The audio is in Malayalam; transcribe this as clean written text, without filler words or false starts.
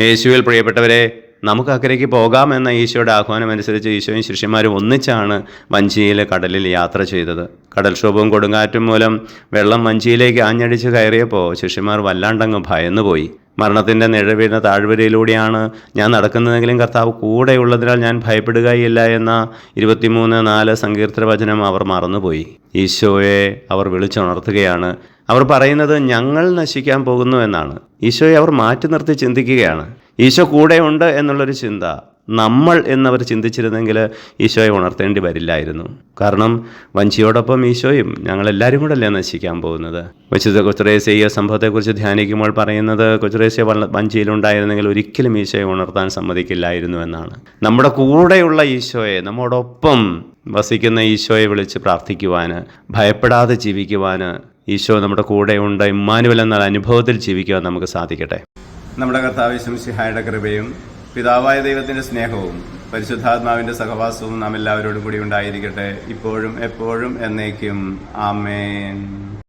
യേശുവിൽ പ്രിയപ്പെട്ടവരെ, നമുക്ക് അക്കരയ്ക്ക് പോകാമെന്ന ഈശോയുടെ ആഹ്വാനം അനുസരിച്ച് ഈശോയും ശിഷ്യന്മാരും ഒന്നിച്ചാണ് വഞ്ചിയിൽ കടലിൽ യാത്ര ചെയ്തത്. കടൽക്ഷോഭവും കൊടുങ്കാറ്റും മൂലം വെള്ളം വഞ്ചിയിലേക്ക് ആഞ്ഞടിച്ച് കയറിയപ്പോൾ ശിഷ്യന്മാർ വല്ലാണ്ടങ്ങ് ഭയന്നുപോയി. മരണത്തിൻ്റെ നിഴൽ താഴ്വരയിലൂടെയാണ് ഞാൻ നടക്കുന്നതെങ്കിലും കർത്താവ് കൂടെയുള്ളതിനാൽ ഞാൻ ഭയപ്പെടുകയില്ല എന്ന 23:4 സങ്കീർത്തന വചനം അവർ മറന്നുപോയി. ഈശോയെ അവർ വിളിച്ചുണർത്തുകയാണ്. അവർ പറയുന്നത് ഞങ്ങൾ നശിക്കാൻ പോകുന്നു എന്നാണ്. ഈശോയെ അവർ മാറ്റി നിർത്തി ചിന്തിക്കുകയാണ്. ഈശോ കൂടെയുണ്ട് എന്നുള്ളൊരു ചിന്ത നമ്മൾ എന്നവർ ചിന്തിച്ചിരുന്നെങ്കിൽ ഈശോയെ ഉണർത്തേണ്ടി വരില്ലായിരുന്നു. കാരണം വഞ്ചിയോടൊപ്പം ഈശോയും ഞങ്ങളെല്ലാവരും കൂടെ നശിക്കാൻ പോകുന്നത്. വിശുദ്ധ കൊച്ചുത്രേസ്യ ഈ സംഭവത്തെക്കുറിച്ച് ധ്യാനിക്കുമ്പോൾ പറയുന്നത്, കൊച്ചുത്രേസ്യ വഞ്ചിയിലുണ്ടായിരുന്നെങ്കിൽ ഒരിക്കലും ഈശോയെ ഉണർത്താൻ സമ്മതിക്കില്ലായിരുന്നു എന്നാണ്. നമ്മുടെ കൂടെയുള്ള ഈശോയെ, നമ്മോടൊപ്പം വസിക്കുന്ന ഈശോയെ വിളിച്ച് പ്രാർത്ഥിക്കുവാൻ, ഭയപ്പെടാതെ ജീവിക്കുവാൻ ഈശോ നമ്മുടെ കൂടെയുണ്ട്, ഇമ്മാനുവൽ എന്ന അനുഭവത്തിൽ ജീവിക്കുവാൻ നമുക്ക് സാധിക്കട്ടെ. നമ്മുടെ കർത്താവ് യേശു മിശിഹായുടെ കൃപയും പിതാവായ ദൈവത്തിൻ്റെ സ്നേഹവും പരിശുദ്ധാത്മാവിൻ്റെ സഹവാസവും നാം എല്ലാവരോടും കൂടി ഉണ്ടായിരിക്കട്ടെ, ഇപ്പോഴും എപ്പോഴും എന്നേക്കും. ആമേൻ.